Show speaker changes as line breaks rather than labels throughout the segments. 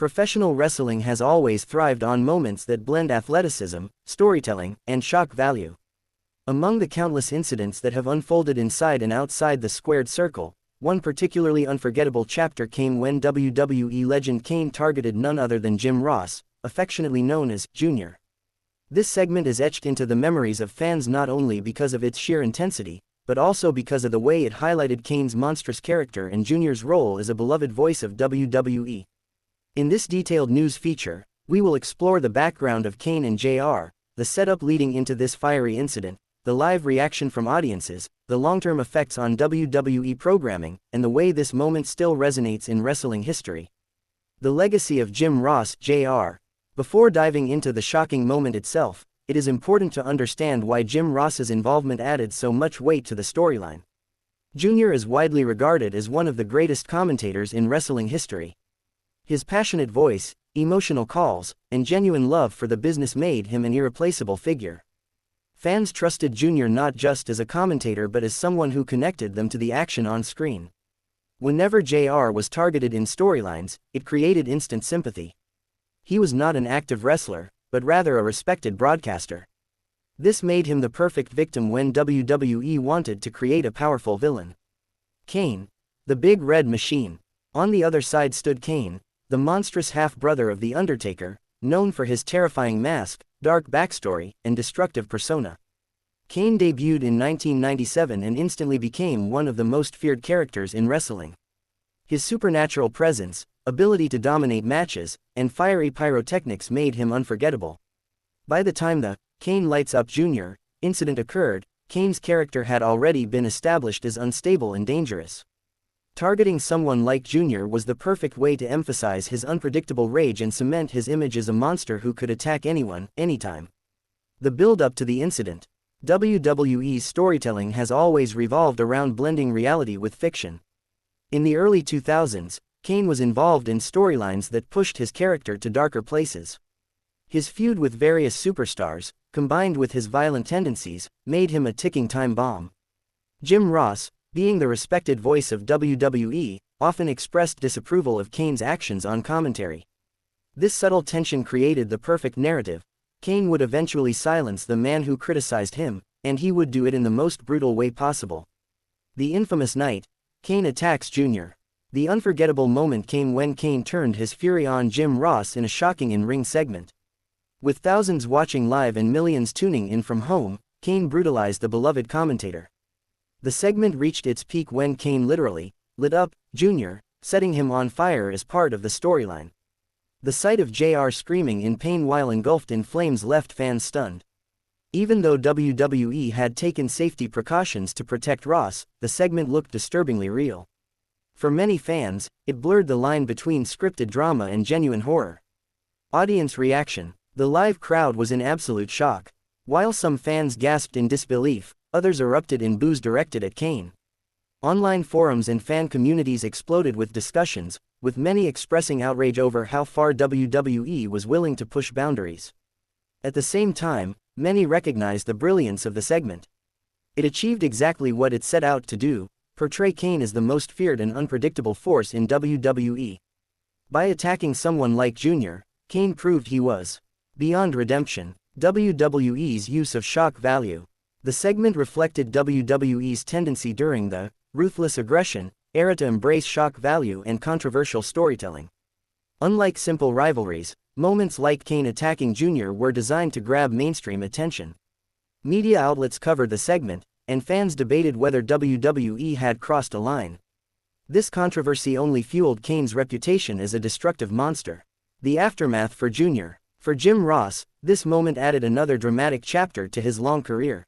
Professional wrestling has always thrived on moments that blend athleticism, storytelling, and shock value. Among the countless incidents that have unfolded inside and outside the squared circle, one particularly unforgettable chapter came when WWE legend Kane targeted none other than Jim Ross, affectionately known as Jr. This segment is etched into the memories of fans not only because of its sheer intensity, but also because of the way it highlighted Kane's monstrous character and Jr.'s role as a beloved voice of WWE. In this detailed news feature, we will explore the background of Kane and JR, the setup leading into this fiery incident, the live reaction from audiences, the long-term effects on WWE programming, and the way this moment still resonates in wrestling history. The legacy of Jim Ross, Jr. Before diving into the shocking moment itself, it is important to understand why Jim Ross's involvement added so much weight to the storyline. Jr. is widely regarded as one of the greatest commentators in wrestling history. His passionate voice, emotional calls, and genuine love for the business made him an irreplaceable figure. Fans trusted Jr. not just as a commentator but as someone who connected them to the action on screen. Whenever JR was targeted in storylines, it created instant sympathy. He was not an active wrestler, but rather a respected broadcaster. This made him the perfect victim when WWE wanted to create a powerful villain. Kane, the Big Red Machine. On the other side stood Kane, the monstrous half-brother of The Undertaker, known for his terrifying mask, dark backstory, and destructive persona. Kane debuted in 1997 and instantly became one of the most feared characters in wrestling. His supernatural presence, ability to dominate matches, and fiery pyrotechnics made him unforgettable. By the time the Kane Lights Up Jr. incident occurred, Kane's character had already been established as unstable and dangerous. Targeting someone like Jr. was the perfect way to emphasize his unpredictable rage and cement his image as a monster who could attack anyone, anytime. The build-up to the incident. WWE's storytelling has always revolved around blending reality with fiction. In the early 2000s, Kane was involved in storylines that pushed his character to darker places. His feud with various superstars, combined with his violent tendencies, made him a ticking time bomb. Jim Ross, being the respected voice of WWE, often expressed disapproval of Kane's actions on commentary. This subtle tension created the perfect narrative. Kane would eventually silence the man who criticized him, and he would do it in the most brutal way possible. The infamous night, Kane attacks Jr. The unforgettable moment came when Kane turned his fury on Jim Ross in a shocking in-ring segment. With thousands watching live and millions tuning in from home, Kane brutalized the beloved commentator. The segment reached its peak when Kane literally lit up Jr., setting him on fire as part of the storyline. The sight of JR screaming in pain while engulfed in flames left fans stunned. Even though WWE had taken safety precautions to protect Ross, the segment looked disturbingly real. For many fans, it blurred the line between scripted drama and genuine horror. Audience reaction. The live crowd was in absolute shock. While some fans gasped in disbelief, others erupted in boos directed at Kane. Online forums and fan communities exploded with discussions, with many expressing outrage over how far WWE was willing to push boundaries. At the same time, many recognized the brilliance of the segment. It achieved exactly what it set out to do: portray Kane as the most feared and unpredictable force in WWE. By attacking someone like Jr., Kane proved he was beyond redemption. WWE's use of shock value. The segment reflected WWE's tendency during the ruthless aggression era to embrace shock value and controversial storytelling. Unlike simple rivalries, moments like Kane attacking Jr. were designed to grab mainstream attention. Media outlets covered the segment, and fans debated whether WWE had crossed a line. This controversy only fueled Kane's reputation as a destructive monster. The aftermath for Jr. For Jim Ross, this moment added another dramatic chapter to his long career.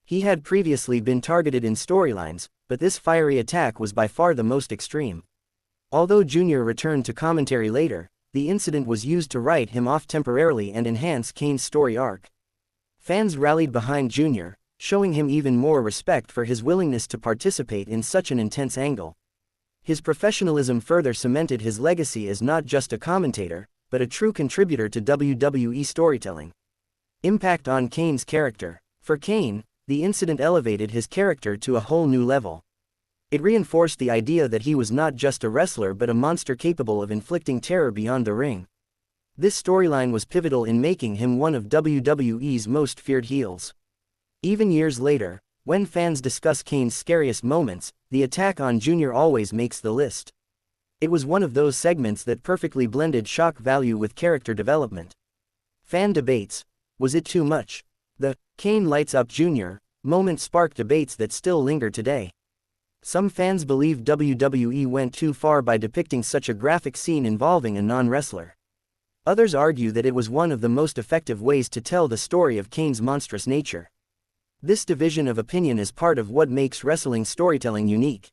He had previously been targeted in storylines, but this fiery attack was by far the most extreme. Although Jr. returned to commentary later, the incident was used to write him off temporarily and enhance Kane's story arc. Fans rallied behind Jr., showing him even more respect for his willingness to participate in such an intense angle. His professionalism further cemented his legacy as not just a commentator, but a true contributor to WWE storytelling. Impact on Kane's character. For Kane, the incident elevated his character to a whole new level. It reinforced the idea that he was not just a wrestler but a monster capable of inflicting terror beyond the ring. This storyline was pivotal in making him one of WWE's most feared heels. Even years later, when fans discuss Kane's scariest moments, the attack on Jr. always makes the list. It was one of those segments that perfectly blended shock value with character development. Fan debates. Was it too much? The "Kane lights up Jr." moment sparked debates that still linger today. Some fans believe WWE went too far by depicting such a graphic scene involving a non-wrestler. Others argue that it was one of the most effective ways to tell the story of Kane's monstrous nature. This division of opinion is part of what makes wrestling storytelling unique.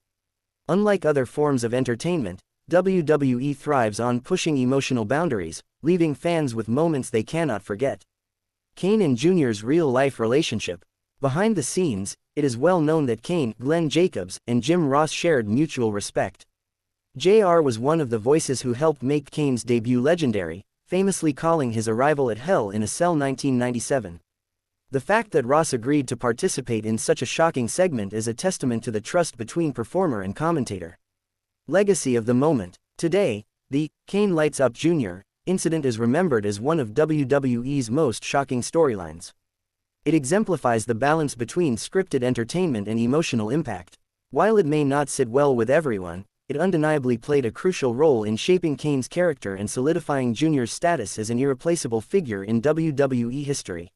Unlike other forms of entertainment, WWE thrives on pushing emotional boundaries, leaving fans with moments they cannot forget. Kane and Jr.'s real-life relationship. Behind the scenes, it is well known that Kane, Glenn Jacobs, and Jim Ross shared mutual respect. JR was one of the voices who helped make Kane's debut legendary, famously calling his arrival at Hell in a Cell 1997. The fact that Ross agreed to participate in such a shocking segment is a testament to the trust between performer and commentator. Legacy of the moment. Today, the "Kane lights up Jr." incident is remembered as one of WWE's most shocking storylines. It exemplifies the balance between scripted entertainment and emotional impact. While it may not sit well with everyone, it undeniably played a crucial role in shaping Kane's character and solidifying Jr.'s status as an irreplaceable figure in WWE history.